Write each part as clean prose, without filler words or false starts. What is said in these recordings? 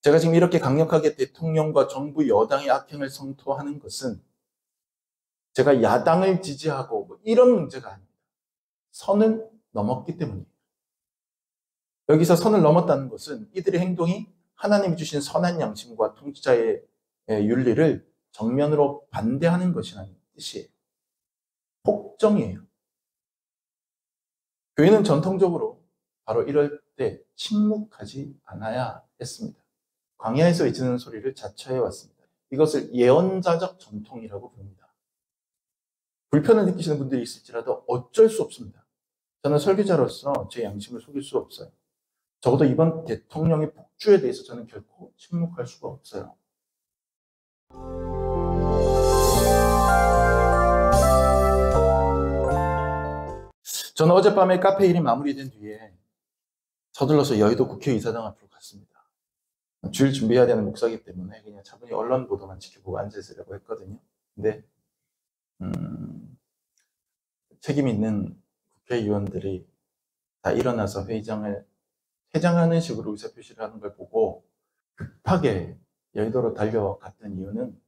제가 지금 이렇게 강력하게 대통령과 정부 여당의 악행을 성토하는 것은 제가 야당을 지지하고 뭐 이런 문제가 아닙니다. 선을 넘었기 때문이에요. 여기서 선을 넘었다는 것은 이들의 행동이 하나님이 주신 선한 양심과 통치자의 윤리를 정면으로 반대하는 것이라는 뜻이에요. 폭정이에요. 교회는 전통적으로 바로 이럴 때 침묵하지 않아야 했습니다. 광야에서 외치는 소리를 자처해 왔습니다. 이것을 예언자적 전통이라고 부릅니다. 불편을 느끼시는 분들이 있을지라도 어쩔 수 없습니다. 저는 설교자로서 제 양심을 속일 수 없어요. 적어도 이번 대통령의 폭주에 대해서 저는 결코 침묵할 수가 없어요. 저는 어젯밤에 카페 일이 마무리된 뒤에 서둘러서 여의도 국회의사당 앞으로 갔습니다. 주일 준비해야 되는 목사이기 때문에 그냥 차분히 언론 보도만 지켜보고 앉아있으려고 했거든요. 근데 책임 있는 국회의원들이 다 일어나서 회의장을 퇴장하는 식으로 의사표시를 하는 걸 보고 급하게 여의도로 달려갔던 이유는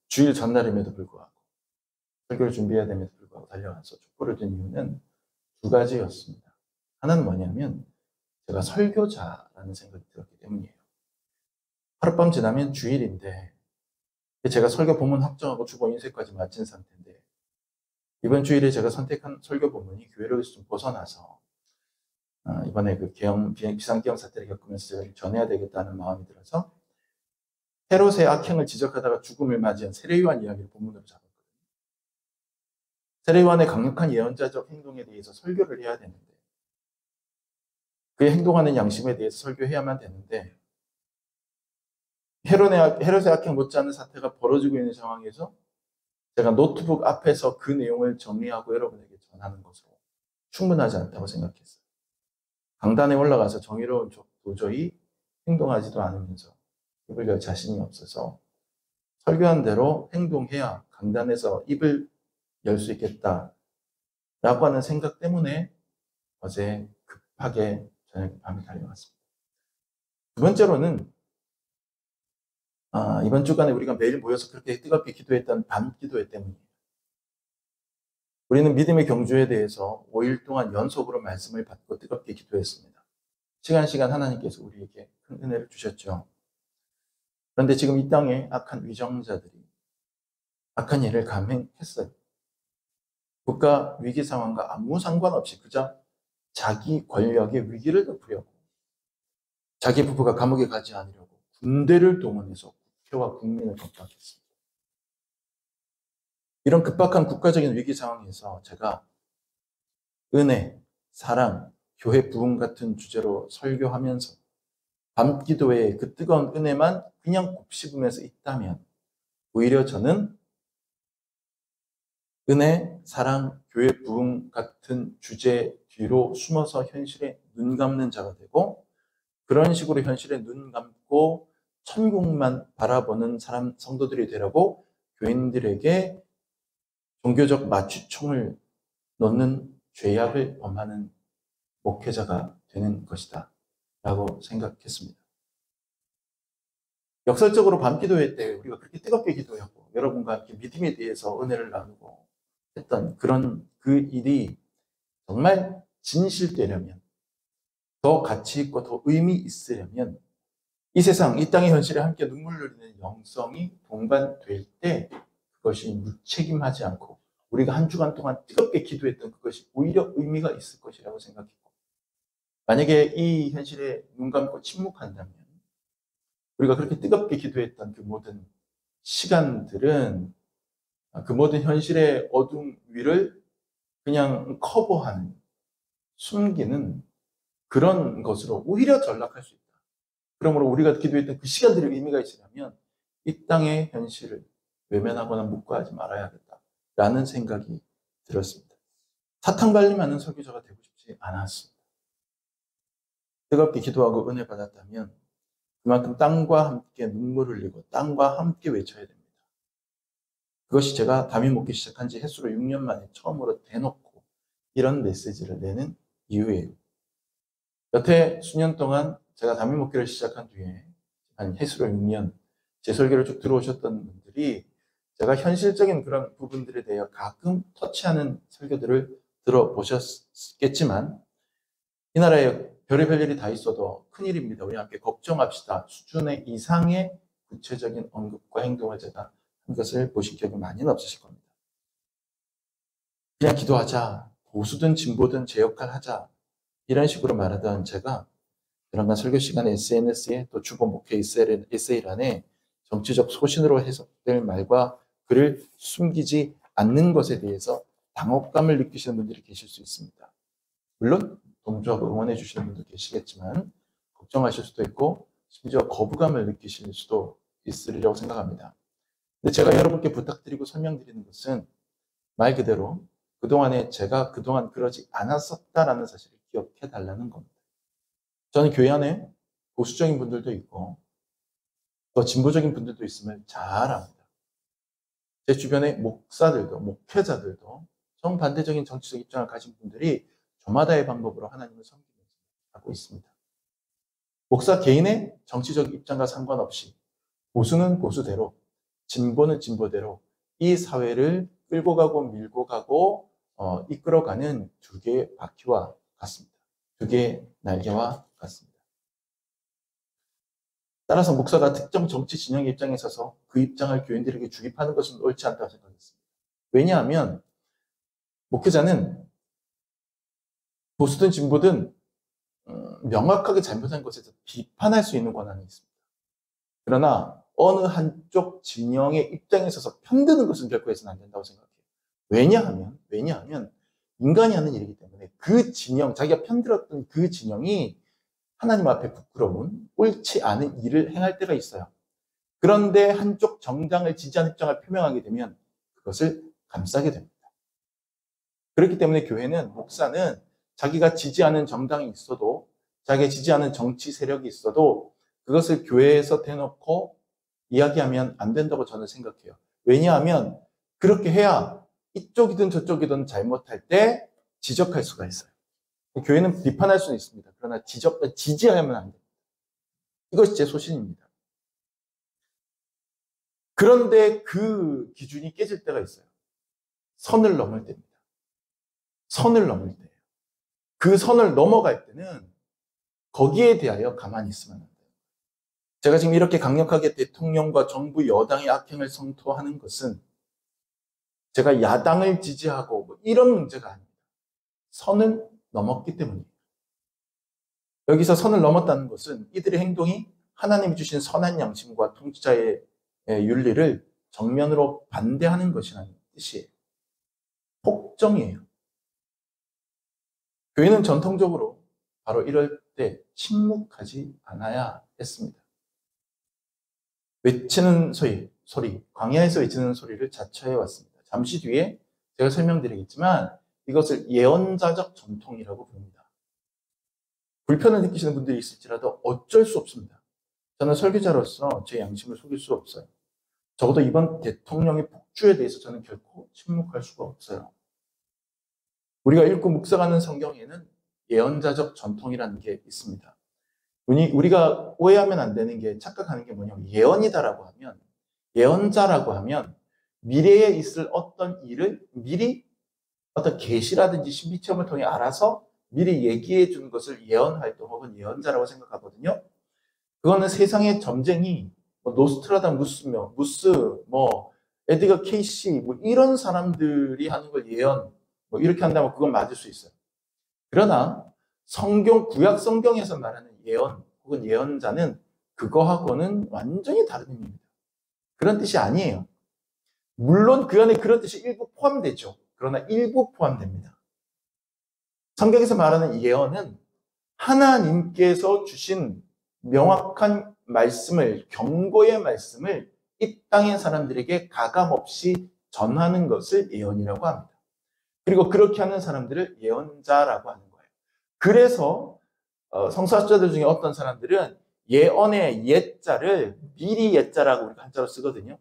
주일 전날임에도 불구하고 설교를 준비해야 됨에도 불구하고 달려가서 촛불을 든 이유는 두 가지였습니다. 하나는 뭐냐면 제가 설교자라는 생각이 들었기 때문이에요. 하룻밤 지나면 주일인데 제가 설교 본문 확정하고 주보 인쇄까지 마친 상태인데 이번 주일에 제가 선택한 설교 본문이 교회로에서 좀 벗어나서 이번에 그 비상기형 사태를 겪으면서 전해야 되겠다는 마음이 들어서 헤롯의 악행을 지적하다가 죽음을 맞이한 세례요한 이야기를 본문으로 잡았거든요. 세례요한의 강력한 예언자적 행동에 대해서 설교를 해야 되는데 그의 행동하는 양심에 대해서 설교해야만 되는데 헤롯의 악행 못지않은 사태가 벌어지고 있는 상황에서 제가 노트북 앞에서 그 내용을 정리하고 여러분에게 전하는 것으로 충분하지 않다고 생각했어요. 강단에 올라가서 정의로운 도저히 행동하지도 않으면서 입을 열 자신이 없어서 설교한 대로 행동해야 강단에서 입을 열 수 있겠다라고 하는 생각 때문에 어제 급하게 저녁 밤에 달려갔습니다. 두 번째로는 이번 주간에 우리가 매일 모여서 그렇게 뜨겁게 기도했던 밤 기도회 때문이에요. 우리는 믿음의 경주에 대해서 5일 동안 연속으로 말씀을 받고 뜨겁게 기도했습니다. 시간 하나님께서 우리에게 큰 은혜를 주셨죠. 그런데 지금 이 땅에 악한 위정자들이 악한 일을 감행했어요. 국가 위기 상황과 아무 상관없이 그저 자기 권력의 위기를 덮으려고 자기 부부가 감옥에 가지 않으려고 군대를 동원해서 국회와 국민을 겁박했습니다. 이런 급박한 국가적인 위기 상황에서 제가 은혜, 사랑, 교회 부흥 같은 주제로 설교하면서 밤기도에 그 뜨거운 은혜만 그냥 곱씹으면서 있다면 오히려 저는 은혜, 사랑, 교회 부흥 같은 주제 뒤로 숨어서 현실에 눈 감는 자가 되고 그런 식으로 현실에 눈 감고 천국만 바라보는 성도들이 되라고 교인들에게 종교적 마취총을 놓는 죄악을 범하는 목회자가 되는 것이다 라고 생각했습니다. 역설적으로 밤기도회 때 우리가 그렇게 뜨겁게 기도했고 여러분과 함께 믿음에 대해서 은혜를 나누고 했던 그 일이 정말 진실되려면 더 가치 있고 더 의미 있으려면 이 세상, 이 땅의 현실에 함께 눈물 흘리는 영성이 동반될 때 그것이 무책임하지 않고 우리가 한 주간 동안 뜨겁게 기도했던 그것이 오히려 의미가 있을 것이라고 생각했고 만약에 이 현실에 눈 감고 침묵한다면 우리가 그렇게 뜨겁게 기도했던 그 모든 시간들은 그 모든 현실의 어둠 위를 그냥 커버하는, 숨기는 그런 것으로 오히려 전락할 수 있다. 그러므로 우리가 기도했던 그 시간들이 의미가 있으려면 이 땅의 현실을 외면하거나 묵과하지 말아야겠다라는 생각이 들었습니다. 사탕 발림하는 설교자가 되고 싶지 않았습니다. 뜨겁게 기도하고 은혜 받았다면 그만큼 땅과 함께 눈물 흘리고 땅과 함께 외쳐야 됩니다. 그것이 제가 담임 목회 시작한 지 햇수로 6년 만에 처음으로 대놓고 이런 메시지를 내는 이유예요. 여태 수년 동안 제가 담임 목회를 시작한 뒤에 한 해수로 6년 제 설교를 쭉 들어오셨던 분들이 제가 현실적인 그런 부분들에 대해 가끔 터치하는 설교들을 들어보셨겠지만 이 나라에 별의별 일이 다 있어도 큰일입니다. 우리 함께 걱정합시다. 수준의 이상의 구체적인 언급과 행동을 제가 한 것을 보신 기억이 많이는 없으실 겁니다. 그냥 기도하자. 보수든 진보든 제 역할 하자. 이런 식으로 말하던 제가 그런가 설교 시간에 SNS에 또 주보 목회 에세이란에 정치적 소신으로 해석될 말과 글을 숨기지 않는 것에 대해서 당혹감을 느끼시는 분들이 계실 수 있습니다. 물론 동조하고 응원해 주시는 분도 계시겠지만 걱정하실 수도 있고 심지어 거부감을 느끼실 수도 있으리라고 생각합니다. 근데 제가 여러분께 부탁드리고 설명드리는 것은 말 그대로 그동안에 제가 그동안 그러지 않았었다라는 사실을 기억해 달라는 겁니다. 저는 교회 안에 보수적인 분들도 있고 또 진보적인 분들도 있음을 잘 압니다. 제 주변의 목사들도 목회자들도 정반대적인 정치적 입장을 가진 분들이 저마다의 방법으로 하나님을 섬기면서 하고 있습니다. 목사 개인의 정치적 입장과 상관없이 보수는 보수대로 진보는 진보대로 이 사회를 끌고 가고 밀고 가고 이끌어가는 두 개의 바퀴와 같습니다. 두 개의 날개와 같습니다. 따라서 목사가 특정 정치 진영의 입장에 서서 그 입장을 교인들에게 주입하는 것은 옳지 않다고 생각했습니다. 왜냐하면 목회자는 보수든 진보든 명확하게 잘못한 것에서 비판할 수 있는 권한이 있습니다. 그러나 어느 한쪽 진영의 입장에 서서 편드는 것은 결코 해서는 안 된다고 생각해요. 왜냐하면 인간이 하는 일이기 때문에 그 진영, 자기가 편들었던 그 진영이 하나님 앞에 부끄러운 옳지 않은 일을 행할 때가 있어요. 그런데 한쪽 정당을 지지하는 입장을 표명하게 되면 그것을 감싸게 됩니다. 그렇기 때문에 교회는, 목사는 자기가 지지하는 정당이 있어도, 자기가 지지하는 정치 세력이 있어도 그것을 교회에서 대놓고 이야기하면 안 된다고 저는 생각해요. 왜냐하면 그렇게 해야 이쪽이든 저쪽이든 잘못할 때 지적할 수가 있어요. 교회는 비판할 수는 있습니다. 그러나 지지하면 안 됩니다. 이것이 제 소신입니다. 그런데 그 기준이 깨질 때가 있어요. 선을 넘을 때입니다. 선을 넘을 때예요. 그 선을 넘어갈 때는 거기에 대하여 가만히 있으면 안 돼요. 제가 지금 이렇게 강력하게 대통령과 정부 여당의 악행을 성토하는 것은 제가 야당을 지지하고 뭐 이런 문제가 아닙니다. 선을 넘었기 때문이에요. 여기서 선을 넘었다는 것은 이들의 행동이 하나님이 주신 선한 양심과 통치자의 윤리를 정면으로 반대하는 것이라는 뜻이에요. 폭정이에요. 교회는 전통적으로 바로 이럴 때 침묵하지 않아야 했습니다. 외치는 소리, 광야에서 외치는 소리를 자처해 왔습니다. 잠시 뒤에 제가 설명드리겠지만 이것을 예언자적 전통이라고 부릅니다. 불편을 느끼시는 분들이 있을지라도 어쩔 수 없습니다. 저는 설교자로서 제 양심을 속일 수 없어요. 적어도 이번 대통령의 폭주에 대해서 저는 결코 침묵할 수가 없어요. 우리가 읽고 묵상하는 성경에는 예언자적 전통이라는 게 있습니다. 우리가 오해하면 안 되는 게, 착각하는 게 뭐냐면 예언이다라고 하면, 예언자라고 하면 미래에 있을 어떤 일을 미리 어떤 계시라든지 신비체험을 통해 알아서 미리 얘기해 주는 것을 예언활동 혹은 예언자라고 생각하거든요. 그거는 세상의 점쟁이, 노스트라다무스, 에드거 케이시, 이런 사람들이 하는 걸 예언, 이렇게 한다면 그건 맞을 수 있어요. 그러나 구약 성경에서 말하는 예언 혹은 예언자는 그거하고는 완전히 다른 의미입니다. 그런 뜻이 아니에요. 물론 그 안에 그런 뜻이 일부 포함되죠. 그러나 일부 포함됩니다. 성경에서 말하는 예언은 하나님께서 주신 명확한 말씀을, 경고의 말씀을 이 땅의 사람들에게 가감없이 전하는 것을 예언이라고 합니다. 그리고 그렇게 하는 사람들을 예언자라고 하는 거예요. 그래서 성서학자들 중에 어떤 사람들은 예언의 예자를 미리 예자라고 우리가 한자로 쓰거든요.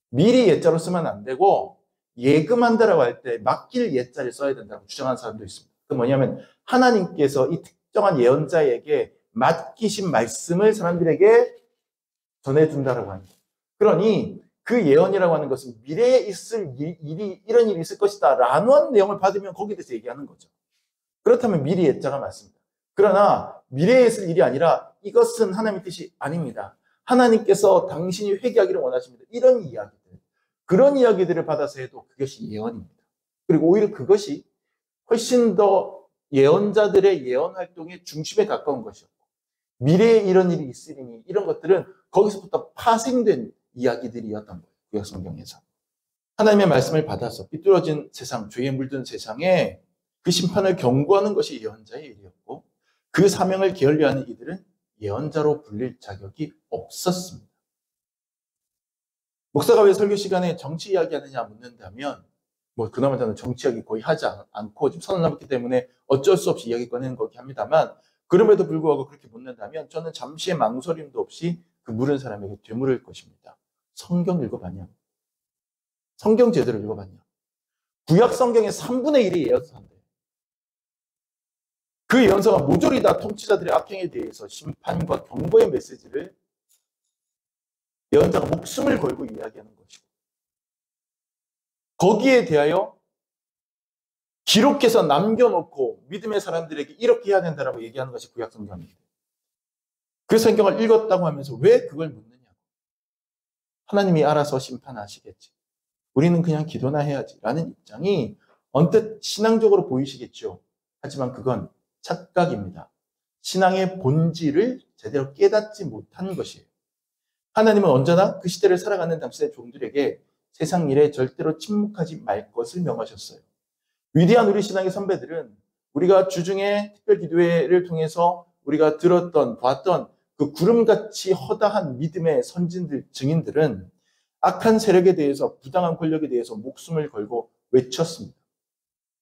미리 예자로 쓰면 안 되고 예금한다라고 할 때 맡길 예자를 써야 된다고 주장하는 사람도 있습니다. 그 뭐냐면 하나님께서 이 특정한 예언자에게 맡기신 말씀을 사람들에게 전해준다라고 하는 거예요. 그러니 그 예언이라고 하는 것은 미래에 있을 일이 이런 일이 있을 것이다 라는 내용을 받으면 거기에 대해서 얘기하는 거죠. 그렇다면 미리 예자가 맞습니다. 그러나 미래에 있을 일이 아니라 이것은 하나님의 뜻이 아닙니다. 하나님께서 당신이 회개하기를 원하십니다. 이런 이야기들, 그런 이야기들을 받아서 해도 그것이 예언입니다. 그리고 오히려 그것이 훨씬 더 예언자들의 예언 활동의 중심에 가까운 것이었고, 미래에 이런 일이 있으리니 이런 것들은 거기서부터 파생된 이야기들이었던 거예요. 구약 성경에서. 하나님의 말씀을 받아서 삐뚤어진 세상, 죄에 물든 세상에 그 심판을 경고하는 것이 예언자의 일이었고, 그 사명을 게을리하는 이들은 예언자로 불릴 자격이 없었습니다. 목사가 왜 설교 시간에 정치 이야기하느냐 묻는다면, 그나마 저는 정치 이야기 거의 하지 않고 지금 선언 남았기 때문에 어쩔 수 없이 이야기 꺼내는 거긴 합니다만, 그럼에도 불구하고 그렇게 묻는다면 저는 잠시의 망설임도 없이 그 물은 사람에게 되물을 것입니다. 성경 읽어봤냐? 성경 제대로 읽어봤냐? 구약 성경의 3분의 1이 예언서인데, 그 예언서가 모조리 다 통치자들의 악행에 대해서 심판과 경고의 메시지를 예언자가 목숨을 걸고 이야기하는 것이고, 거기에 대하여 기록해서 남겨놓고 믿음의 사람들에게 이렇게 해야 된다라고 얘기하는 것이 구약 성경입니다. 그 성경을 읽었다고 하면서 왜 그걸 묻느냐고. 하나님이 알아서 심판하시겠지. 우리는 그냥 기도나 해야지 라는 입장이 언뜻 신앙적으로 보이시겠죠. 하지만 그건 착각입니다. 신앙의 본질을 제대로 깨닫지 못한 것이에요. 하나님은 언제나 그 시대를 살아가는 당신의 종들에게 세상 일에 절대로 침묵하지 말 것을 명하셨어요. 위대한 우리 신앙의 선배들은 우리가 주중에 특별기도회를 통해서 우리가 들었던, 봤던 그 구름같이 허다한 믿음의 선진들, 증인들은 악한 세력에 대해서, 부당한 권력에 대해서 목숨을 걸고 외쳤습니다.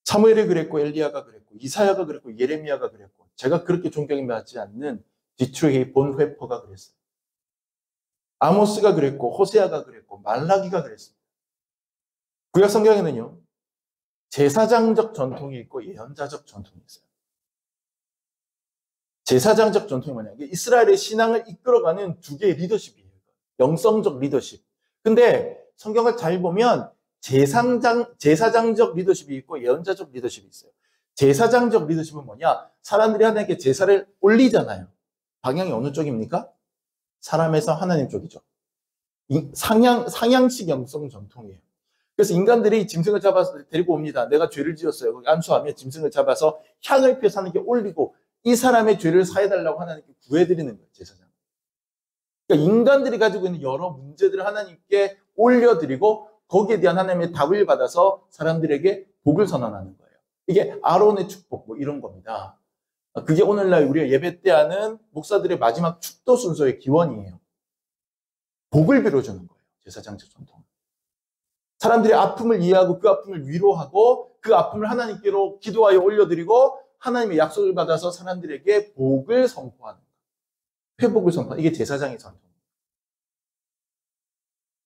사무엘이 그랬고, 엘리야가 그랬고, 이사야가 그랬고, 예레미야가 그랬고, 제가 그렇게 존경이 맞지 않는 디트로이의 본 회퍼가 그랬어요. 아모스가 그랬고, 호세아가 그랬고, 말라기가 그랬습니다. 구약 성경에는요, 제사장적 전통이 있고 예언자적 전통이 있어요. 제사장적 전통이 뭐냐? 이스라엘의 신앙을 이끌어가는 두 개의 리더십이에요. 영성적 리더십. 근데 성경을 잘 보면 제사장적 리더십이 있고 예언자적 리더십이 있어요. 제사장적 리더십은 뭐냐? 사람들이 하나님께 제사를 올리잖아요. 방향이 어느 쪽입니까? 사람에서 하나님 쪽이죠. 상향식 영성 전통이에요. 그래서 인간들이 짐승을 잡아서 데리고 옵니다. 내가 죄를 지었어요. 거기 안수하면 짐승을 잡아서 향을 피워서 하나님께 올리고 이 사람의 죄를 사해달라고 하나님께 구해드리는 거예요. 제사장. 그러니까 인간들이 가지고 있는 여러 문제들을 하나님께 올려드리고 거기에 대한 하나님의 답을 받아서 사람들에게 복을 선언하는 거예요. 이게 아론의 축복 이런 겁니다. 그게 오늘날 우리가 예배 때 하는 목사들의 마지막 축도 순서의 기원이에요. 복을 빌어주는 거예요. 제사장적 전통. 사람들의 아픔을 이해하고 그 아픔을 위로하고 그 아픔을 하나님께로 기도하여 올려드리고 하나님의 약속을 받아서 사람들에게 복을 선포하는 거예요. 회복을 선포하는 이게 제사장의 전통.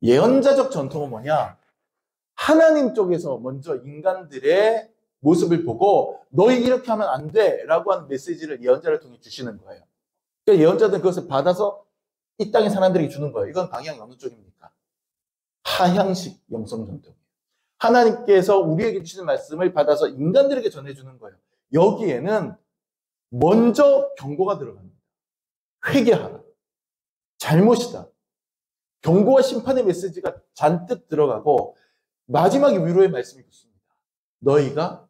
예언자적 전통은 뭐냐? 하나님 쪽에서 먼저 인간들의 모습을 보고 너희 이렇게 하면 안 돼 라고 하는 메시지를 예언자를 통해 주시는 거예요. 그러니까 예언자들은 그것을 받아서 이 땅의 사람들에게 주는 거예요. 이건 방향이 어느 쪽입니까? 하향식 영성 전통이에요. 하나님께서 우리에게 주시는 말씀을 받아서 인간들에게 전해주는 거예요. 여기에는 먼저 경고가 들어갑니다. 회개하라. 잘못이다. 경고와 심판의 메시지가 잔뜩 들어가고 마지막에 위로의 말씀이 붙습니다. 너희가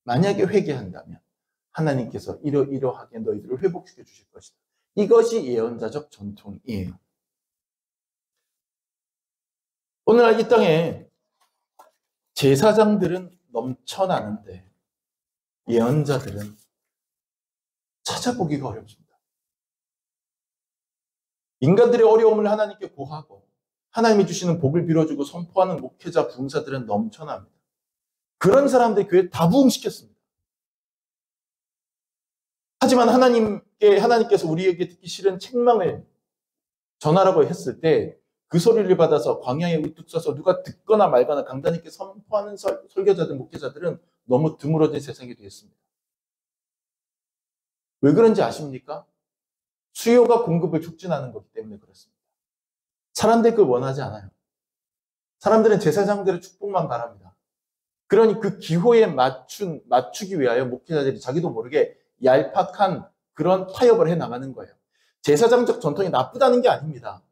만약에 회개한다면 하나님께서 이러하게 너희들을 회복시켜 주실 것이다. 이것이 예언자적 전통이에요. 오늘날 이 땅에 제사장들은 넘쳐나는데 예언자들은 찾아보기가 어렵습니다. 인간들의 어려움을 하나님께 고하고 하나님이 주시는 복을 빌어주고 선포하는 목회자, 부흥사들은 넘쳐납니다. 그런 사람들 교회에 다 부흥시켰습니다. 하지만 하나님께서 우리에게 듣기 싫은 책망을 전하라고 했을 때 그 소리를 받아서 광야에 우뚝 서서 누가 듣거나 말거나 강단 있게 선포하는 설교자들, 목회자들은 너무 드물어진 세상이 되었습니다. 왜 그런지 아십니까? 수요가 공급을 촉진하는 거기 때문에 그렇습니다. 사람들이 그걸 원하지 않아요. 사람들은 제사장들의 축복만 바랍니다. 그러니 그 기호에 맞추기 위하여 목회자들이 자기도 모르게 얄팍한 그런 타협을 해 나가는 거예요. 제사장적 전통이 나쁘다는 게 아닙니다.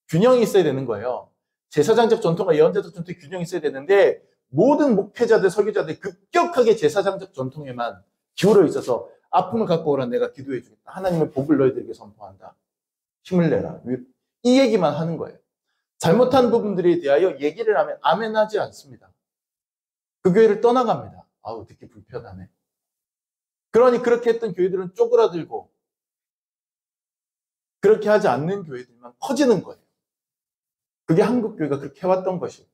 균형이 있어야 되는 거예요. 제사장적 전통과 예언자적 전통이 균형이 있어야 되는데 모든 목회자들, 설교자들이 급격하게 제사장적 전통에만 기울어 있어서 아픔을 갖고 오라 내가 기도해 주겠다. 하나님의 복을 너희들에게 선포한다. 힘을 내라. 이 얘기만 하는 거예요. 잘못한 부분들에 대하여 얘기를 하면 아멘하지 않습니다. 그 교회를 떠나갑니다. 아우 듣기 불편하네. 그러니 그렇게 했던 교회들은 쪼그라들고 그렇게 하지 않는 교회들만 커지는 거예요. 그게 한국교회가 그렇게 해왔던 것이고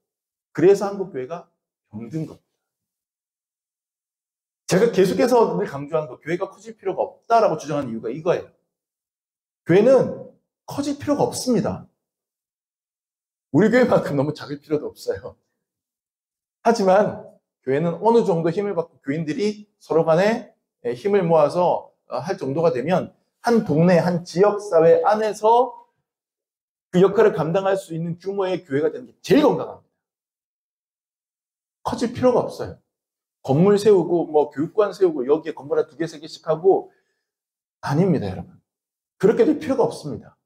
그래서 한국교회가 병든 겁니다. 제가 계속해서 늘 강조한 거 교회가 커질 필요가 없다라고 주장하는 이유가 이거예요. 교회는 커질 필요가 없습니다. 우리 교회만큼 너무 작을 필요도 없어요. 하지만 교회는 어느 정도 힘을 받고 교인들이 서로 간에 힘을 모아서 할 정도가 되면 한 동네, 한 지역사회 안에서 그 역할을 감당할 수 있는 규모의 교회가 되는 게 제일 건강합니다. 커질 필요가 없어요. 건물 세우고 뭐 교육관 세우고 여기에 건물 한 2개, 3개씩 하고 아닙니다, 여러분. 그렇게 될 필요가 없습니다.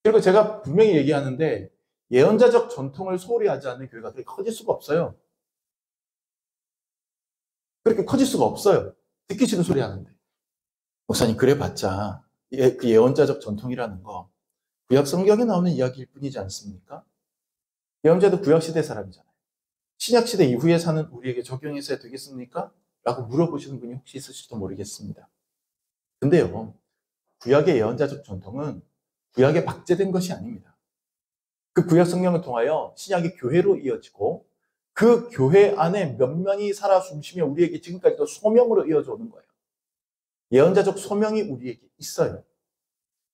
그리고 제가 분명히 얘기하는데 예언자적 전통을 소홀히 하지 않는 교회가 그렇게 커질 수가 없어요. 그렇게 커질 수가 없어요. 듣기 싫은 소리 하는데. 목사님 그래봤자 그 예언자적 전통이라는 거 구약 성경에 나오는 이야기일 뿐이지 않습니까? 예언자도 구약시대 사람이잖아요. 신약시대 이후에 사는 우리에게 적용해서야 되겠습니까? 라고 물어보시는 분이 혹시 있을지도 모르겠습니다. 근데요, 구약의 예언자적 전통은 구약에 박제된 것이 아닙니다. 그 구약 성경을 통하여 신약의 교회로 이어지고 그 교회 안에 몇몇이 살아 숨쉬며 우리에게 지금까지도 소명으로 이어져 오는 거예요. 예언자적 소명이 우리에게 있어요.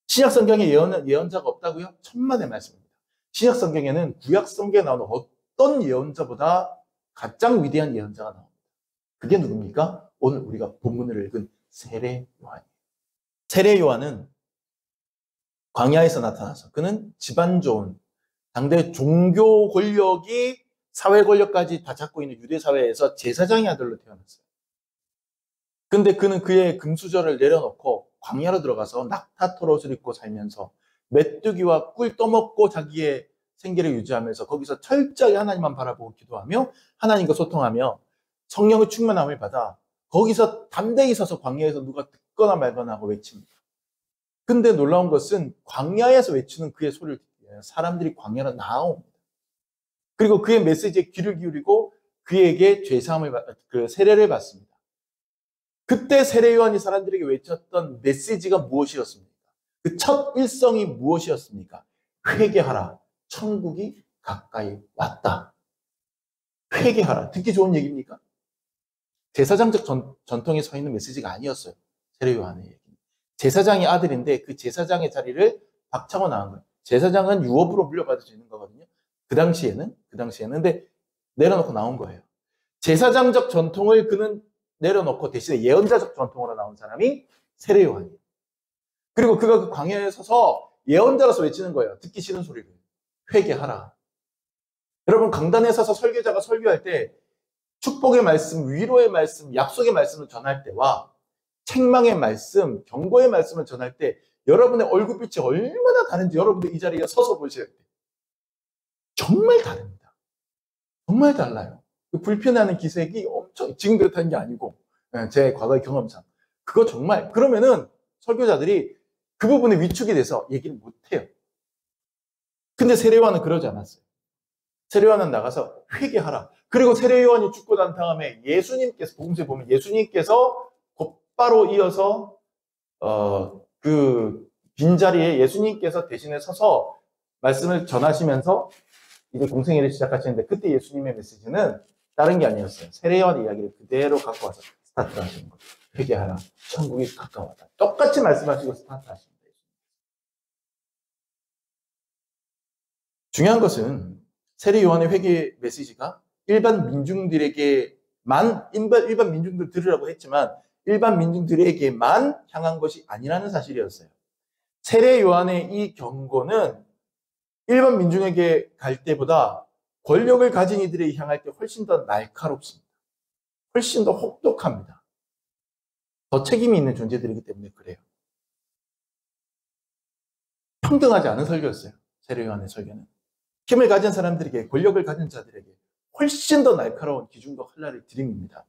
신약 성경에 예언자가 없다고요? 천만의 말씀입니다. 신약 성경에는 구약 성경에 나오는 어떤 예언자보다 가장 위대한 예언자가 나옵니다. 그게 누굽니까? 오늘 우리가 본문을 읽은 세례 요한이에요. 세례 요한은 광야에서 나타나서 그는 집안 좋은 당대 종교 권력이 사회 권력까지 다 잡고 있는 유대 사회에서 제사장의 아들로 태어났어요. 근데 그는 그의 금수저를 내려놓고 광야로 들어가서 낙타털 옷을 입고 살면서 메뚜기와 꿀 떠먹고 자기의 생계를 유지하면서 거기서 철저히 하나님만 바라보고 기도하며 하나님과 소통하며 성령의 충만함을 받아 거기서 담대히 서서 광야에서 누가 듣거나 말거나 하고 외칩니다. 근데 놀라운 것은 광야에서 외치는 그의 소리를 듣기 위해 사람들이 광야로 나아옵니다. 그리고 그의 메시지에 귀를 기울이고 그에게 그 세례를 받습니다. 그때 세례 요한이 사람들에게 외쳤던 메시지가 무엇이었습니까? 그 첫 일성이 무엇이었습니까? 회개하라. 천국이 가까이 왔다. 회개하라. 듣기 좋은 얘기입니까? 제사장적 전통에 서 있는 메시지가 아니었어요. 세례 요한의 얘기. 제사장의 아들인데 그 제사장의 자리를 박차고 나온 거예요. 제사장은 유업으로 물려받을 수 있는 거거든요. 그 당시에는. 근데 내려놓고 나온 거예요. 제사장적 전통을 그는 내려놓고 대신에 예언자적 전통으로 나온 사람이 세례 요한이에요. 그리고 그가 그 광야에 서서 예언자로서 외치는 거예요. 듣기 싫은 소리를. 회개하라. 여러분 강단에 서서 설교자가 설교할 때 축복의 말씀, 위로의 말씀, 약속의 말씀을 전할 때와 책망의 말씀, 경고의 말씀을 전할 때 여러분의 얼굴빛이 얼마나 다른지 여러분들 이 자리에 서서 보셔야 돼요. 정말 다릅니다. 정말 달라요. 불편해하는 기색이 엄청 지금 그렇다는 게 아니고 제 과거의 경험상 그거 정말 그러면은 설교자들이 그 부분에 위축이 돼서 얘기를 못해요. 근데 세례요한은 그러지 않았어요. 세례요한은 나가서 회개하라. 그리고 세례요한이 죽고 난 다음에 예수님께서 복음서에 보면 예수님께서 곧바로 이어서 그 빈자리에 예수님께서 대신에 서서 말씀을 전하시면서 이제 공생애를 시작하시는데 그때 예수님의 메시지는 다른 게 아니었어요. 세례요한의 이야기를 그대로 갖고 와서 스타트 하시는 거예요. 회개하라. 천국이 가까웠다. 똑같이 말씀하시고 스타트 하시는 거예요. 중요한 것은 세례요한의 회개 메시지가 일반 민중들에게만 일반 민중들 들으라고 했지만 일반 민중들에게만 향한 것이 아니라는 사실이었어요. 세례 요한의 이 경고는 일반 민중에게 갈 때보다 권력을 가진 이들에게 향할 때 훨씬 더 날카롭습니다. 훨씬 더 혹독합니다. 더 책임이 있는 존재들이기 때문에 그래요. 평등하지 않은 설교였어요. 세례 요한의 설교는. 힘을 가진 사람들에게, 권력을 가진 자들에게 훨씬 더 날카로운 기준과 칼날을 들이밉니다.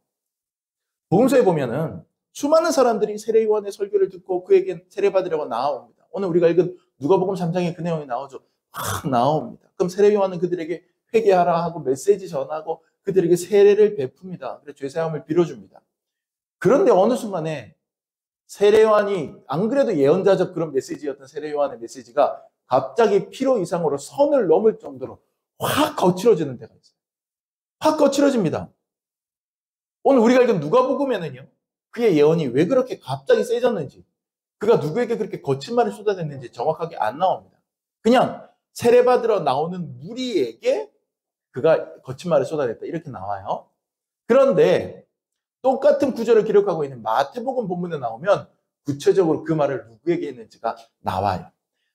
복음서에 보면은 수많은 사람들이 세례 요한의 설교를 듣고 그에게 세례받으려고 나아옵니다. 오늘 우리가 읽은 누가복음 3장에 그 내용이 나오죠. 막 나옵니다. 그럼 세례 요한은 그들에게 회개하라 하고 메시지 전하고 그들에게 세례를 베풉니다. 그래서 죄사함을 빌어줍니다. 그런데 어느 순간에 세례 요한이 안 그래도 예언자적 그런 메시지였던 세례 요한의 메시지가 갑자기 필요 이상으로 선을 넘을 정도로 확 거칠어지는 데가 있어요. 확 거칠어집니다. 오늘 우리가 읽은 누가복음에는요, 그의 예언이 왜 그렇게 갑자기 세졌는지, 그가 누구에게 그렇게 거친 말을 쏟아냈는지 정확하게 안 나옵니다. 그냥 세례받으러 나오는 무리에게 그가 거친 말을 쏟아냈다 이렇게 나와요. 그런데 똑같은 구절을 기록하고 있는 마태복음 본문에 나오면 구체적으로 그 말을 누구에게 했는지가 나와요.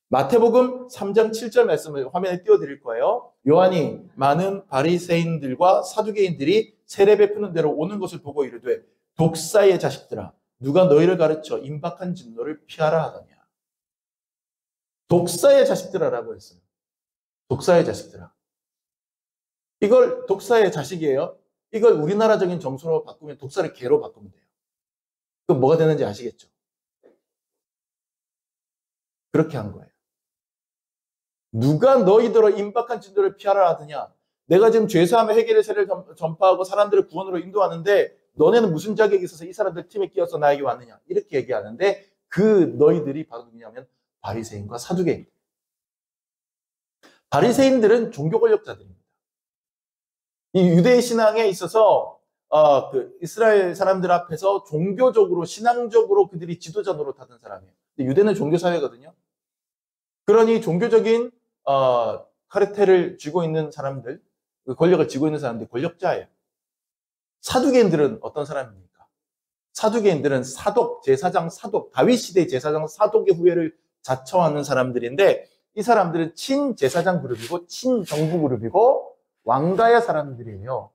마태복음 3장 7절 말씀을 화면에 띄워드릴 거예요. 요한이 많은 바리새인들과 사두개인들이 세례 베푸는 대로 오는 것을 보고 이르되 독사의 자식들아 누가 너희를 가르쳐 임박한 진노를 피하라 하더냐. 독사의 자식들아라고 했어요. 독사의 자식들아. 이걸 독사의 자식이에요. 이걸 우리나라적인 정서로 바꾸면 독사를 개로 바꾸면 돼요. 그럼 뭐가 되는지 아시겠죠? 그렇게 한 거예요. 누가 너희더러 임박한 진노를 피하라 하더냐. 내가 지금 죄사함의 회개의 세례를 전파하고 사람들을 구원으로 인도하는데 너네는 무슨 자격이 있어서 이 사람들 팀에 끼어서 나에게 왔느냐. 이렇게 얘기하는데 그 너희들이 바로 누구냐면 바리새인과 사두개인. 바리새인들은 종교 권력자들입니다. 이 유대의 신앙에 있어서 그 이스라엘 사람들 앞에서 종교적으로 신앙적으로 그들이 지도자 노릇하던 사람이에요. 근데 유대는 종교 사회거든요. 그러니 종교적인 카르텔을 쥐고 있는 사람들, 그 권력을 쥐고 있는 사람들이 권력자예요. 사두개인들은 어떤 사람입니까? 사두개인들은 사독, 제사장 사독, 다윗 시대 제사장 사독의 후예를 자처하는 사람들인데 이 사람들은 친제사장 그룹이고 친정부 그룹이고 왕가의 사람들이에요.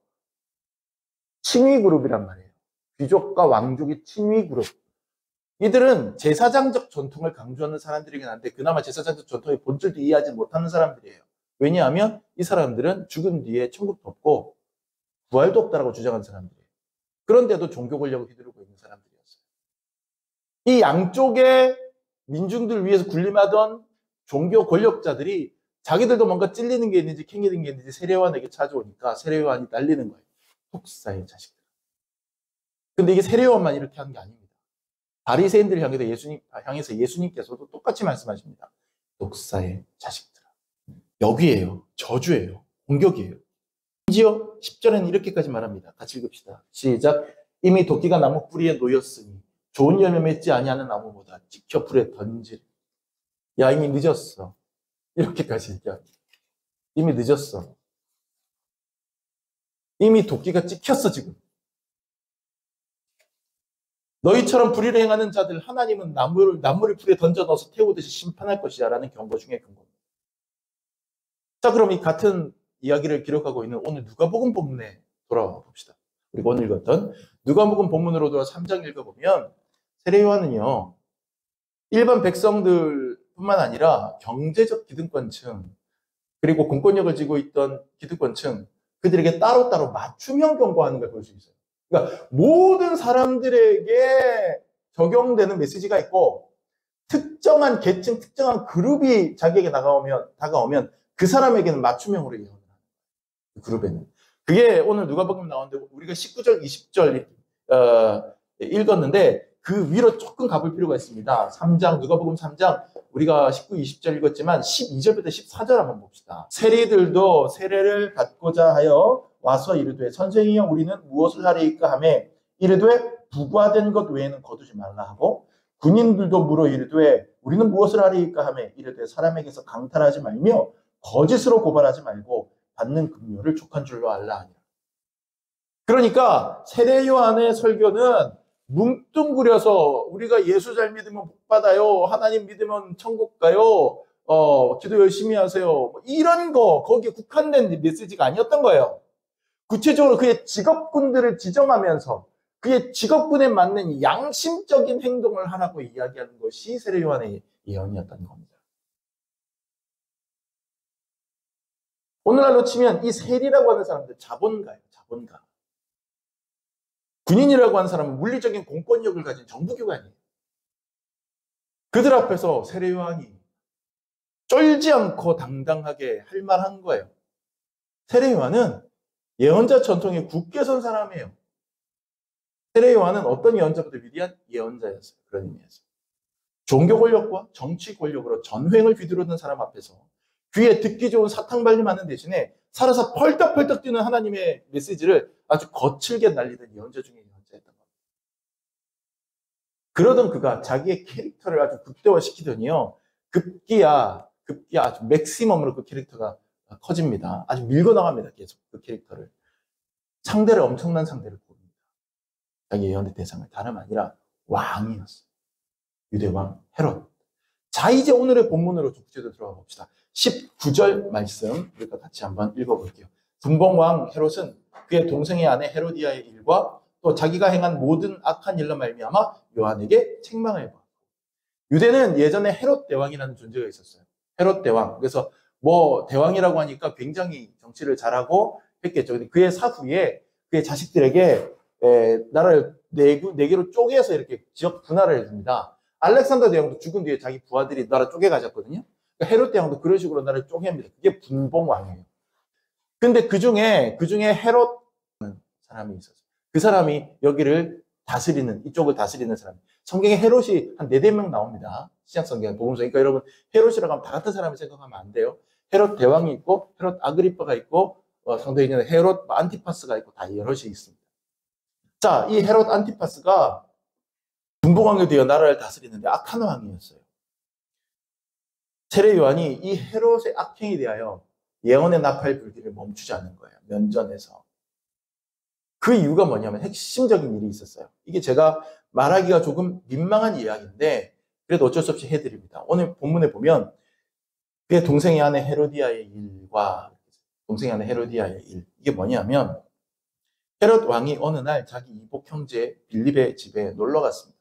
친위 그룹이란 말이에요. 귀족과 왕족이 친위 그룹. 이들은 제사장적 전통을 강조하는 사람들이긴 한데 그나마 제사장적 전통의 본질도 이해하지 못하는 사람들이에요. 왜냐하면 이 사람들은 죽은 뒤에 천국도 없고 부활도 없다라고 주장하는 사람들이에요. 그런데도 종교 권력을 휘두르고 있는 사람들이었어요. 이 양쪽의 민중들 위해서 군림하던 종교 권력자들이 자기들도 뭔가 찔리는 게 있는지 캥기는 게 있는지 세례요한에게 찾아오니까 세례요한이 날리는 거예요. 독사의 자식들. 근데 이게 세례요한만 이렇게 한 게 아닙니다. 바리새인들을 향해서 예수님께서도 똑같이 말씀하십니다. 독사의 자식들아. 역이에요. 저주예요. 공격이에요. 심지어 10절에는 이렇게까지 말합니다. 같이 읽읍시다. 시작. 이미 도끼가 나무 뿌리에 놓였으니 좋은 열매 맺지 아니하는 나무보다 찍혀 불에 던질. 야, 이미 늦었어. 이렇게까지 얘기합니다. 이미 늦었어. 이미 도끼가 찍혔어 지금. 너희처럼 불의를 행하는 자들 하나님은 나무를 불에 던져 넣어서 태우듯이 심판할 것이야 라는 경고 중에 근거입니다. 자, 그럼 이 같은 이야기를 기록하고 있는 오늘 누가복음 본문에 돌아와 봅시다. 우리가 오늘 읽었던 누가복음 본문으로 돌아 3장 읽어보면 세례요한은요 일반 백성들뿐만 아니라 경제적 기득권층 그리고 공권력을 쥐고 있던 기득권층 그들에게 따로따로 맞춤형 경고하는 걸 볼 수 있어요. 그러니까 모든 사람들에게 적용되는 메시지가 있고 특정한 계층, 특정한 그룹이 자기에게 다가오면 그 사람에게는 맞춤형으로 예언을 하는 거예요. 그 그룹에는. 그게 오늘 누가복음 나오는데 우리가 19절, 20절 읽었는데 그 위로 조금 가볼 필요가 있습니다. 3장, 누가복음 3장 우리가 19, 20절 읽었지만 12절부터 14절 한번 봅시다. 세리들도 세례를 받고자 하여 와서 이르되 선생이여 우리는 무엇을 하리이까 하매 이르되 부과된 것 외에는 거두지 말라 하고 군인들도 물어 이르되 우리는 무엇을 하리이까 하매 이르되 사람에게서 강탈하지 말며 거짓으로 고발하지 말고 받는 급료를 족한 줄로 알라 하니라. 그러니까 세례요한의 설교는 뭉뚱그려서 우리가 예수 잘 믿으면 복 받아요. 하나님 믿으면 천국 가요. 기도 열심히 하세요. 뭐 이런 거 거기에 국한된 메시지가 아니었던 거예요. 구체적으로 그의 직업군들을 지정하면서 그의 직업군에 맞는 양심적인 행동을 하라고 이야기하는 것이 세례 요한의 예언이었던 겁니다. 오늘날로 치면 이 세리라고 하는 사람들 자본가예요. 자본가. 군인이라고 하는 사람은 물리적인 공권력을 가진 정부기관이에요. 그들 앞에서 세례 요한이 쫄지 않고 당당하게 할 말한 거예요. 세례 요한은 예언자 전통에 굳게 선 사람이에요. 세례 요한은 어떤 예언자보다 위대한 예언자였어요. 그런 의미에서. 종교 권력과 정치 권력으로 전횡을 휘두르는 사람 앞에서 귀에 듣기 좋은 사탕발림 하는 대신에 살아서 펄떡펄떡 뛰는 하나님의 메시지를 아주 거칠게 날리던 예언자 중에 예언자였던 겁니다. 그러던 그가 자기의 캐릭터를 아주 극대화시키더니요. 급기야 아주 맥시멈으로 그 캐릭터가 커집니다. 아주 밀고 나갑니다. 계속 그 캐릭터를. 상대를 엄청난 상대를 고릅니다. 자기 예언의 대상을 다름 아니라 왕이었어요. 유대왕 헤롯. 자, 이제 오늘의 본문으로 주제로 들어가 봅시다. 19절 말씀 우리가 같이 한번 읽어볼게요. 분봉왕 헤롯은 그의 동생의 아내 헤로디아의 일과 또 자기가 행한 모든 악한 일로 말미암아 요한에게 책망을 받고. 유대는 예전에 헤롯 대왕이라는 존재가 있었어요. 헤롯 대왕. 그래서 뭐 대왕이라고 하니까 굉장히 정치를 잘하고 했겠죠. 근데 그의 사후에 그의 자식들에게 나라를 네 개로 쪼개서 이렇게 지역 분할을 해줍니다. 알렉산더 대왕도 죽은 뒤에 자기 부하들이 나라 쪼개가졌거든요. 그러니까 헤롯 대왕도 그런 식으로 나라를 쪼갭니다. 그게 분봉왕이에요. 근데 그 중에 헤롯 사람이 있었어요. 그 사람이 여기를 다스리는, 이쪽을 다스리는 사람. 성경에 헤롯이 한 4-5명 나옵니다. 시작 성경 복음서. 그러니까 여러분 헤롯이라고 하면 다 같은 사람을 생각하면 안 돼요. 헤롯 대왕이 있고 헤롯 아그리빠가 있고 성도에는 헤롯 안티파스가 있고 다 여럿이 있습니다. 자, 이 헤롯 안티파스가 분봉왕이 되어 나라를 다스리는데 악한 왕이었어요. 세례 요한이 이 헤롯의 악행에 대하여 예언의 나팔 불기를 멈추지 않는 거예요. 면전에서. 그 이유가 뭐냐면 핵심적인 일이 있었어요. 이게 제가 말하기가 조금 민망한 이야기인데 그래도 어쩔 수 없이 해드립니다. 오늘 본문에 보면 그의 동생의 아내 헤로디아의 일과 동생의 아내 헤로디아의 일. 이게 뭐냐면 헤롯 왕이 어느 날 자기 이복 형제 빌립의 집에 놀러 갔습니다.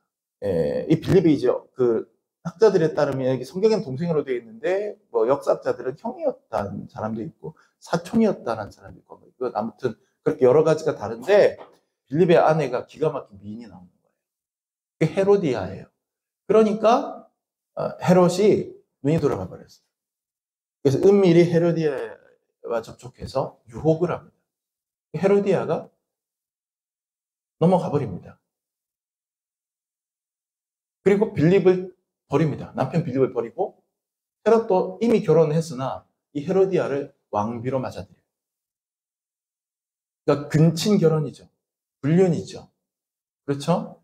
이 빌립이 이제 그 학자들에 따르면 여기 성경에는 동생으로 되어 있는데 뭐 역사학자들은 형이었다는 사람도 있고 사촌이었다는 사람도 있고 아무튼 그렇게 여러 가지가 다른데 빌립의 아내가 기가 막힌 미인이 나오는 거예요. 그게 헤로디아예요. 그러니까 헤롯이 눈이 돌아가 버렸어요. 그래서 은밀히 헤로디아와 접촉해서 유혹을 합니다. 헤로디아가 넘어가 버립니다. 그리고 빌립을 버립니다. 남편 빌립을 버리고 헤롯도 이미 결혼을 했으나 이 헤로디아를 왕비로 맞아들여요. 그러니까 근친 결혼이죠. 불륜이죠. 그렇죠?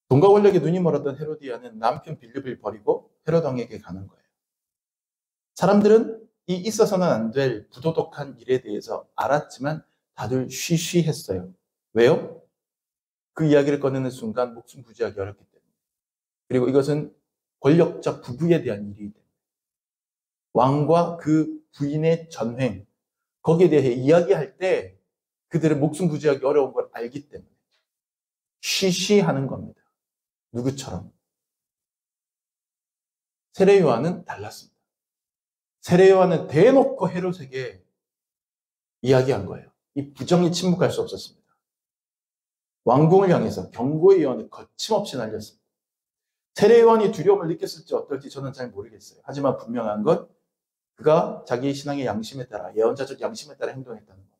돈과 권력에 눈이 멀었던 헤로디아는 남편 빌립을 버리고 헤롯 왕에게 가는 거예요. 사람들은 이 있어서는 안 될 부도덕한 일에 대해서 알았지만 다들 쉬쉬했어요. 왜요? 그 이야기를 꺼내는 순간 목숨 부지하기 어렵기 때문에. 그리고 이것은 권력자 부부에 대한 일이기 때문에. 왕과 그 부인의 전횡, 거기에 대해 이야기할 때 그들은 목숨 부지하기 어려운 걸 알기 때문에 쉬쉬하는 겁니다. 누구처럼? 세례 요한은 달랐습니다. 세례 요한은 대놓고 헤롯에게 이야기한 거예요. 이 부정이 침묵할 수 없었습니다. 왕궁을 향해서 경고의 예언을 거침없이 날렸습니다. 세례 요한이 두려움을 느꼈을지 어떨지 저는 잘 모르겠어요. 하지만 분명한 건 그가 자기 신앙의 양심에 따라 예언자적 양심에 따라 행동했다는 겁니다.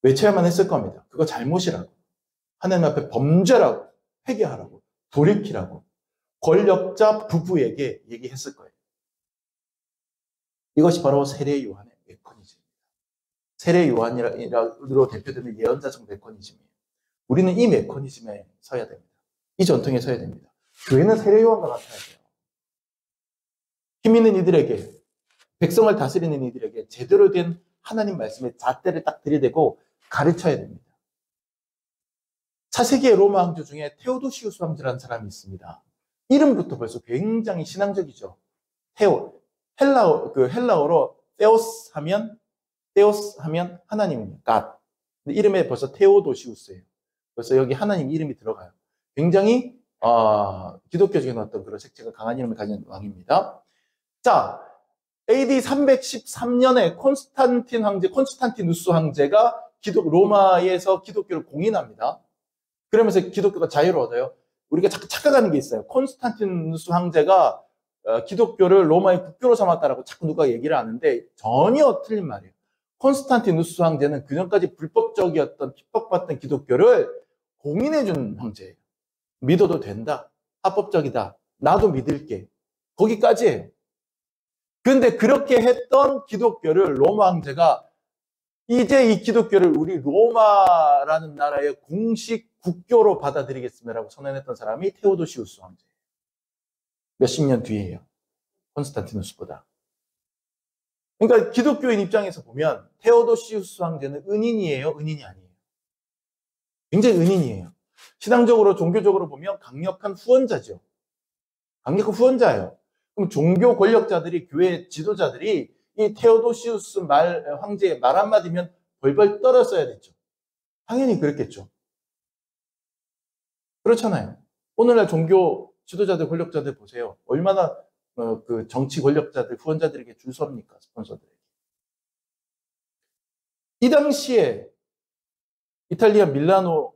외쳐야만 했을 겁니다. 그거 잘못이라고. 하나님 앞에 범죄라고. 회개하라고. 돌이키라고. 권력자 부부에게 얘기했을 거예요. 이것이 바로 세례 요한의 메커니즘입니다. 세례 요한으로 대표되는 예언자적 메커니즘이에요. 우리는 이 메커니즘에 서야 됩니다. 이 전통에 서야 됩니다. 교회는 세례 요한과 같아야 돼요. 힘 있는 이들에게, 백성을 다스리는 이들에게 제대로 된 하나님 말씀의 잣대를 딱 들이대고 가르쳐야 됩니다. 4세기의 로마 황제 중에 테오도시우스 황제라는 사람이 있습니다. 이름부터 벌써 굉장히 신앙적이죠. 헬라어로 테오스 하면 하나님입니다. God. 근데 이름에 벌써 테오도시우스예요. 그래서 여기 하나님 이름이 들어가요. 굉장히 기독교적인 어떤 그런 색채가 강한 이름을 가진 왕입니다. 자, AD 313년에 콘스탄티누스 황제가 로마에서 기독교를 공인합니다. 그러면서 기독교가 자유를 얻어요. 우리가 자꾸 착각하는 게 있어요. 콘스탄티누스 황제가 기독교를 로마의 국교로 삼았다라고 자꾸 누가 얘기를 하는데 전혀 틀린 말이에요. 콘스탄티누스 황제는 그전까지 불법적이었던 핍박받던 기독교를 공인해준 황제예요. 믿어도 된다. 합법적이다. 나도 믿을게. 거기까지예요. 그런데 그렇게 했던 기독교를 로마 황제가 이제 이 기독교를 우리 로마라는 나라의 공식 국교로 받아들이겠습니다라고 선언했던 사람이 테오도시우스 황제예요. 몇십 년 뒤에요. 콘스탄티누스보다. 그러니까 기독교인 입장에서 보면 테오도시우스 황제는 은인이에요? 은인이 아니에요? 굉장히 은인이에요. 신앙적으로 종교적으로 보면 강력한 후원자죠. 강력한 후원자예요. 그럼 종교 권력자들이 교회 지도자들이 이 테오도시우스 황제의 말 한마디면 벌벌 떨었어야 됐죠. 당연히 그랬겠죠. 그렇잖아요. 오늘날 종교 지도자들 권력자들 보세요. 얼마나 그 정치 권력자들 후원자들에게 줄 섭니까? 스폰서들에게. 이 당시에 이탈리아 밀라노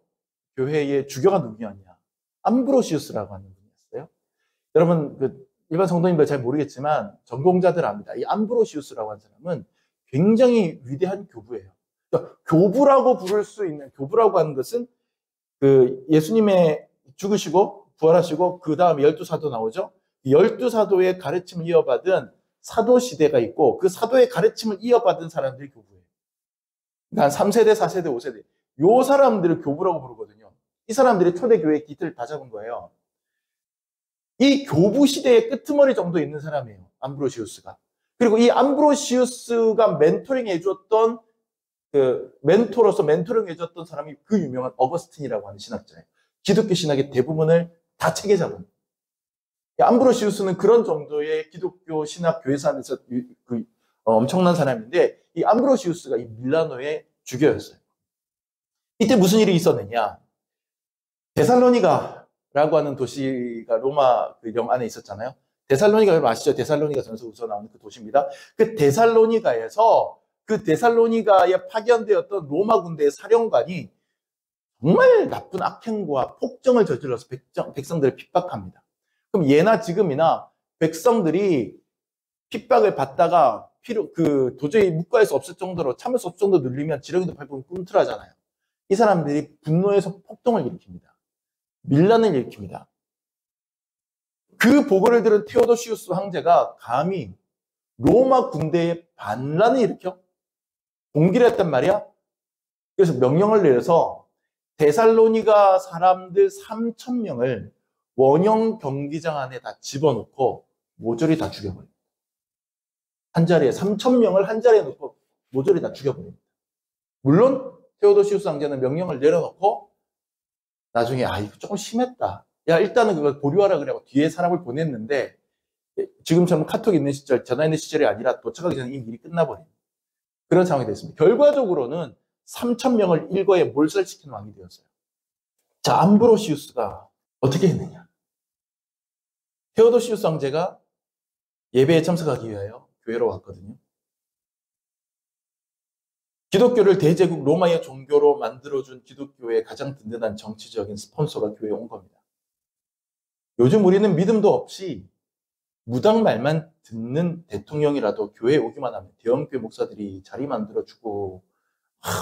교회의 주교가 누구였냐? 암브로시우스라고 하는 분이었어요. 여러분 일반 성도님들 잘 모르겠지만 전공자들 압니다. 이 암브로시우스라고 하는 사람은 굉장히 위대한 교부예요. 그러니까 교부라고 부를 수 있는, 교부라고 하는 것은 그 예수님의 죽으시고 부활하시고 그 다음에 12사도 나오죠. 12사도의 가르침을 이어받은 사도 시대가 있고 그 사도의 가르침을 이어받은 사람들이 교부예요. 그러니까 3세대, 4세대, 5세대. 요 사람들을 교부라고 부르거든요. 이 사람들이 초대교회의 기틀을 다 잡은 거예요. 이 교부 시대의 끄트머리 정도 있는 사람이에요. 암브로시우스가. 그리고 이 암브로시우스가 멘토링 해줬던 멘토로서 멘토링 해줬던 사람이 그 유명한 어거스틴이라고 하는 신학자예요. 기독교 신학의 대부분을 다 체계 잡은. 암브로시우스는 그런 정도의 기독교 신학 교회사 안에서 엄청난 사람인데 이 암브로시우스가 이 밀라노의 주교였어요. 이때 무슨 일이 있었느냐? 데살로니가라고 하는 도시가 로마 영 안에 있었잖아요. 데살로니가 여러분 아시죠? 데살로니가 전서 우서 나오는 그 도시입니다. 그 데살로니가에서 그 데살로니가에 파견되었던 로마 군대의 사령관이 정말 나쁜 악행과 폭정을 저질러서 백성들을 핍박합니다. 그럼 예나 지금이나 백성들이 핍박을 받다가 도저히 묵과할 수 없을 정도로 참을 수 없을 정도로 눌리면 지렁이도 밟으면 꿈틀하잖아요. 이 사람들이 분노해서 폭동을 일으킵니다. 밀란을 일으킵니다. 그 보고를 들은 테오도시우스 황제가 감히 로마 군대에 반란을 일으켜 공기를 했단 말이야. 그래서 명령을 내려서 데살로니가 사람들 3,000명을 원형 경기장 안에 다 집어넣고 모조리 다 죽여버립니다. 한 자리에 3,000명을 한 자리에 놓고 모조리 다 죽여버립니다. 물론 테오도시우스 황제는 명령을 내려놓고 나중에 이거 조금 심했다. 야 일단은 그걸 보류하라 그래고 뒤에 사람을 보냈는데 지금처럼 카톡 있는 시절, 전화 있는 시절이 아니라 도착하기 전에 이미 일이 끝나버린 그런 상황이 됐습니다. 결과적으로는 3,000명을 일거에 몰살시키는 왕이 되었어요. 자, 암브로시우스가 어떻게 했느냐? 테오도시우스 황제가 예배에 참석하기 위하여 교회로 왔거든요. 기독교를 대제국 로마의 종교로 만들어준 기독교의 가장 든든한 정치적인 스폰서가 교회에 온 겁니다. 요즘 우리는 믿음도 없이 무당 말만 듣는 대통령이라도 교회에 오기만 하면 대형교회 목사들이 자리 만들어주고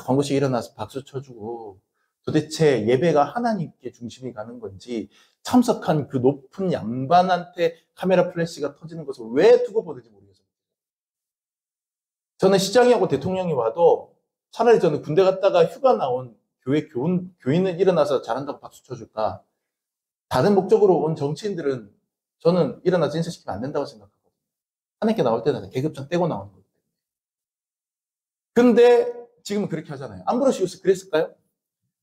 광고식 일어나서 박수 쳐주고 도대체 예배가 하나님께 중심이 가는 건지 참석한 그 높은 양반한테 카메라 플래시가 터지는 것을 왜 두고 보는지 모르겠어요. 저는 시장이하고 대통령이 와도 차라리 저는 군대 갔다가 휴가 나온 교인은 일어나서 잘한다고 박수 쳐줄까? 다른 목적으로 온 정치인들은 저는 일어나서 인사시키면 안 된다고 생각하거든요. 하나님께 나올 때는 계급장 떼고 나오는 거기 때문에. 근데 지금은 그렇게 하잖아요. 암브로시우스 그랬을까요?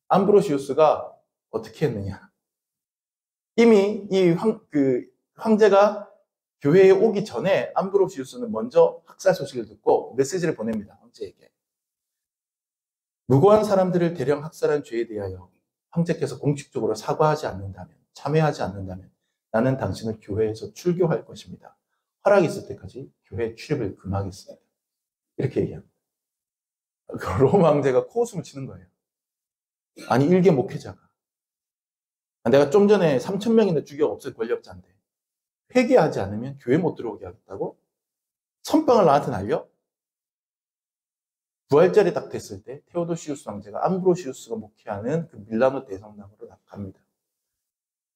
암브로시우스가 어떻게 했느냐? 이미 이 황제가 교회에 오기 전에 암브로시우스는 먼저 학살 소식을 듣고 메시지를 보냅니다. 황제에게. 무고한 사람들을 대량 학살한 죄에 대하여 황제께서 공식적으로 사과하지 않는다면, 참회하지 않는다면 나는 당신을 교회에서 출교할 것입니다. 허락이 있을 때까지 교회 출입을 금하겠습니다. 이렇게 얘기합니다. 로마 황제가 코웃음을 치는 거예요. 아니, 일개 목회자가. 내가 좀 전에 3,000명이나 죽여 없앨 권력자인데 회개하지 않으면 교회 못 들어오게 하겠다고? 선빵을 나한테 날려? 부활절이 딱 됐을 때 테오도시우스 황제가 암브로시우스가 목회하는 그 밀라노 대성당으로 갑니다.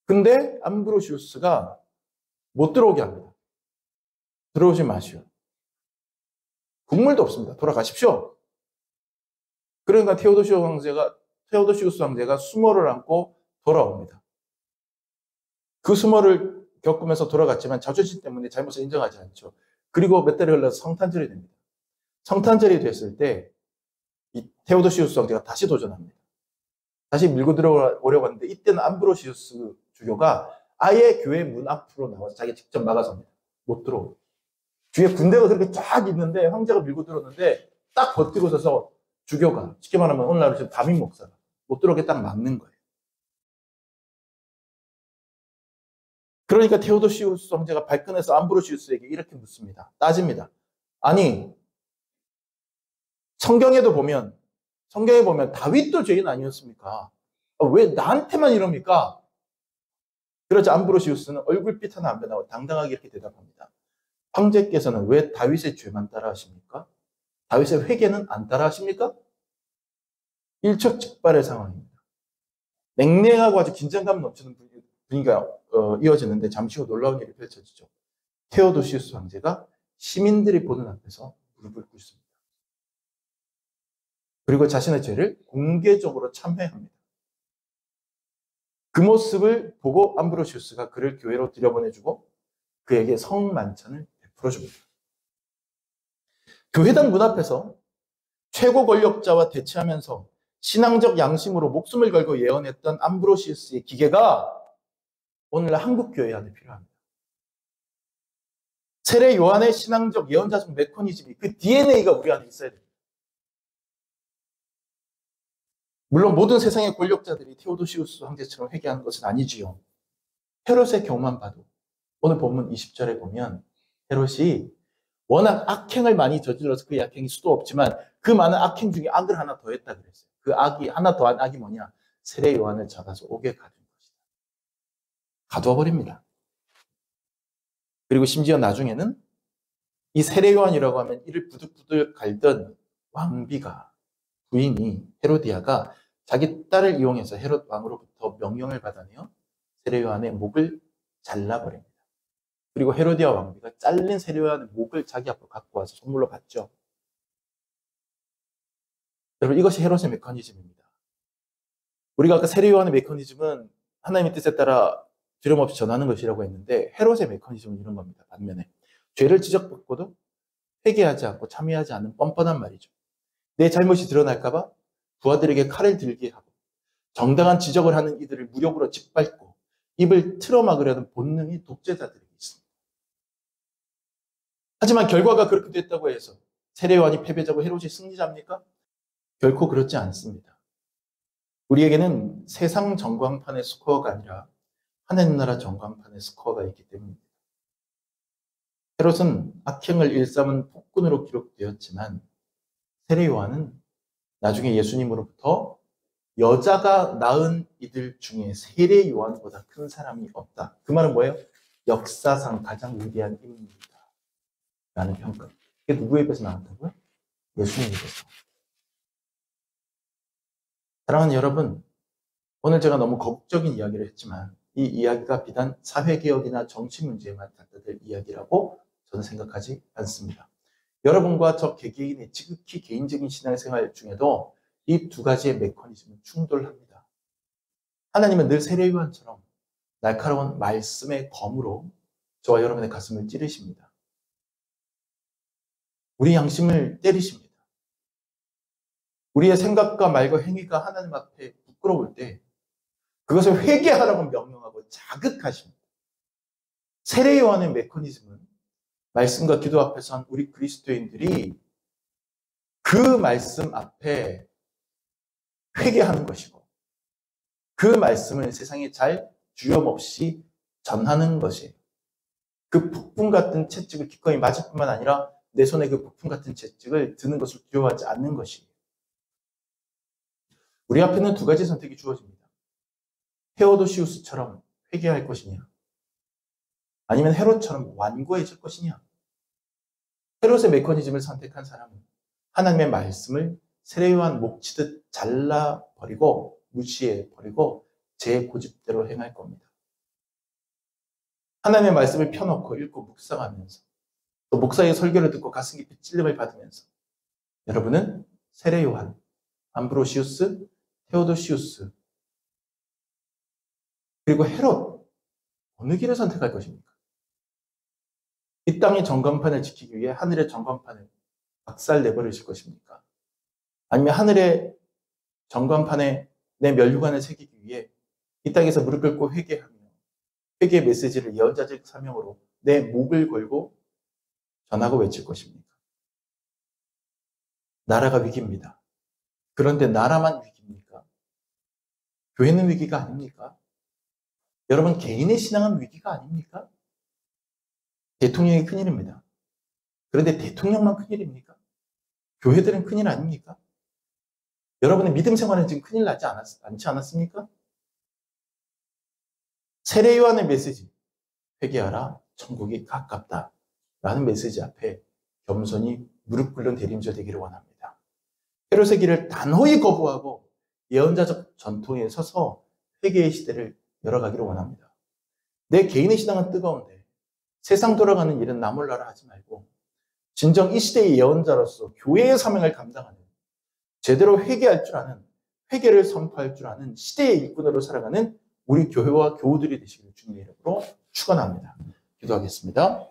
근데 암브로시우스가 못 들어오게 합니다. 들어오지 마시오. 국물도 없습니다. 돌아가십시오. 그러니까 테오도시우스 황제가 수모를 안고 돌아옵니다. 그 수모를 겪으면서 돌아갔지만 자존심 때문에 잘못을 인정하지 않죠. 그리고 몇 달이 흘러서 성탄절이 됩니다. 성탄절이 됐을 때 이 테오도시우스 황제가 다시 도전합니다. 다시 밀고 들어오려고 하는데 이때는 암브로시우스 주교가 아예 교회 문 앞으로 나와서 자기 직접 막아섭니다. 못 들어오고. 뒤에 군대가 그렇게 쫙 있는데 황제가 밀고 들어오는데 딱 버티고 서서 주교가, 쉽게 말하면 오늘날 지금 담임 목사가 못 들어오게 딱 막는 거예요. 그러니까 테오도시우스 황제가 발끈해서 암브로시우스에게 이렇게 묻습니다. 따집니다. 아니, 성경에 보면 다윗도 죄인 아니었습니까? 왜 나한테만 이럽니까? 그러자 암브로시우스는 얼굴빛 하나 안 변하고 당당하게 이렇게 대답합니다. 황제께서는 왜 다윗의 죄만 따라하십니까? 다윗의 회개는 안 따라하십니까? 일촉즉발의 상황입니다. 냉랭하고 아주 긴장감 넘치는 분위기가 이어지는데 잠시 후 놀라운 일이 펼쳐지죠. 테오도시우스 황제가 시민들이 보는 앞에서 무릎을 꿇습니다. 그리고 자신의 죄를 공개적으로 참회합니다. 그 모습을 보고 암브로시우스가 그를 교회로 들여보내주고 그에게 성만찬을 베풀어줍니다. 교회당 문 앞에서 최고 권력자와 대치하면서 신앙적 양심으로 목숨을 걸고 예언했던 암브로시우스의 기계가 오늘날 한국 교회 안에 필요합니다. 세례 요한의 신앙적 예언자적 메커니즘이 그 DNA가 우리 안에 있어야 됩니다. 물론 모든 세상의 권력자들이 테오도시우스 황제처럼 회개하는 것은 아니지요. 헤롯의 경우만 봐도 오늘 본문 20절에 보면 헤롯이 워낙 악행을 많이 저질러서 그 악행이 수도 없지만 그 많은 악행 중에 악을 하나 더 했다 그랬어요. 그 악이 하나 더한 악이 뭐냐? 세례 요한을 잡아서 옥에 가둔 것이다. 가두어 버립니다. 그리고 심지어 나중에는 이 세례 요한이라고 하면 이를 부들부들 갈던 왕비가 부인이 헤로디아가 자기 딸을 이용해서 헤롯 왕으로부터 명령을 받아내어 세례 요한의 목을 잘라버립니다. 그리고 헤로디아 왕비가 잘린 세례 요한의 목을 자기 앞으로 갖고 와서 선물로 받죠. 여러분, 이것이 헤롯의 메커니즘입니다. 우리가 아까 세례 요한의 메커니즘은 하나님의 뜻에 따라 두려움없이 전하는 것이라고 했는데 헤롯의 메커니즘은 이런 겁니다. 반면에 죄를 지적받고도 회개하지 않고 참여하지 않는 뻔뻔한 말이죠. 내 잘못이 드러날까 봐 부하들에게 칼을 들게 하고 정당한 지적을 하는 이들을 무력으로 짓밟고 입을 틀어막으려는 본능이 독재자들에게 있습니다. 하지만 결과가 그렇게 됐다고 해서 세례 요한이 패배자고 헤롯이 승리자입니까? 결코 그렇지 않습니다. 우리에게는 세상 전광판의 스코어가 아니라 하나님 나라 전광판의 스코어가 있기 때문입니다. 헤롯은 악행을 일삼은 폭군으로 기록되었지만 세례 요한은 나중에 예수님으로부터 여자가 낳은 이들 중에 세례 요한보다 큰 사람이 없다. 그 말은 뭐예요? 역사상 가장 위대한 인물이다. 라는 평가. 이게 누구에 비해서 나왔다고요? 예수님에 비해서. 사랑하는 여러분, 오늘 제가 너무 거국적인 이야기를 했지만 이 이야기가 비단 사회개혁이나 정치 문제에만 갖다 댈 이야기라고 저는 생각하지 않습니다. 여러분과 저 개개인의 지극히 개인적인 신앙생활 중에도 이 두 가지의 메커니즘은 충돌합니다. 하나님은 늘 세례 요한처럼 날카로운 말씀의 검으로 저와 여러분의 가슴을 찌르십니다. 우리 양심을 때리십니다. 우리의 생각과 말과 행위가 하나님 앞에 부끄러울 때 그것을 회개하라고 명령하고 자극하십니다. 세례 요한의 메커니즘은 말씀과 기도 앞에 선 우리 그리스도인들이 그 말씀 앞에 회개하는 것이고 그 말씀을 세상에 잘 주염없이 전하는 것이에요. 그 폭풍 같은 채찍을 기꺼이 맞을 뿐만 아니라 내 손에 그 폭풍 같은 채찍을 드는 것을 두려워하지 않는 것이에요. 우리 앞에는 두 가지 선택이 주어집니다. 헤오도시우스처럼 회개할 것이냐, 아니면 헤롯처럼 완고해질 것이냐. 헤롯의 메커니즘을 선택한 사람은 하나님의 말씀을 세례요한 목치듯 잘라버리고 무시해버리고 제 고집대로 행할 겁니다. 하나님의 말씀을 펴놓고 읽고 묵상하면서 또 목사의 설교를 듣고 가슴 깊이 찔림을 받으면서 여러분은 세례요한, 암브로시우스, 테오도시우스 그리고 헤롯 어느 길을 선택할 것입니까? 이 땅의 전광판을 지키기 위해 하늘의 전광판을 박살 내버리실 것입니까? 아니면 하늘의 전광판에 내 면류관을 새기기 위해 이 땅에서 무릎 꿇고 회개하며 회개의 메시지를 예언자적 사명으로 내 목을 걸고 전하고 외칠 것입니까? 나라가 위기입니다. 그런데 나라만 위기입니까? 교회는 위기가 아닙니까? 여러분 개인의 신앙은 위기가 아닙니까? 대통령이 큰일입니다. 그런데 대통령만 큰일입니까? 교회들은 큰일 아닙니까? 여러분의 믿음 생활은 지금 큰일 나지 않지 않았습니까? 세례 요한의 메시지, 회개하라, 천국이 가깝다 라는 메시지 앞에 겸손히 무릎 꿇는 대림조 되기를 원합니다. 헤롯의 길을 단호히 거부하고 예언자적 전통에 서서 회개의 시대를 열어가기를 원합니다. 내 개인의 신앙은 뜨거운데 세상 돌아가는 일은 나 몰라라 하지 말고 진정 이 시대의 예언자로서 교회의 사명을 감당하는 제대로 회개할 줄 아는 회개를 선포할 줄 아는 시대의 일꾼으로 살아가는 우리 교회와 교우들이 되시기를 주님의 이름으로 축원합니다. 기도하겠습니다.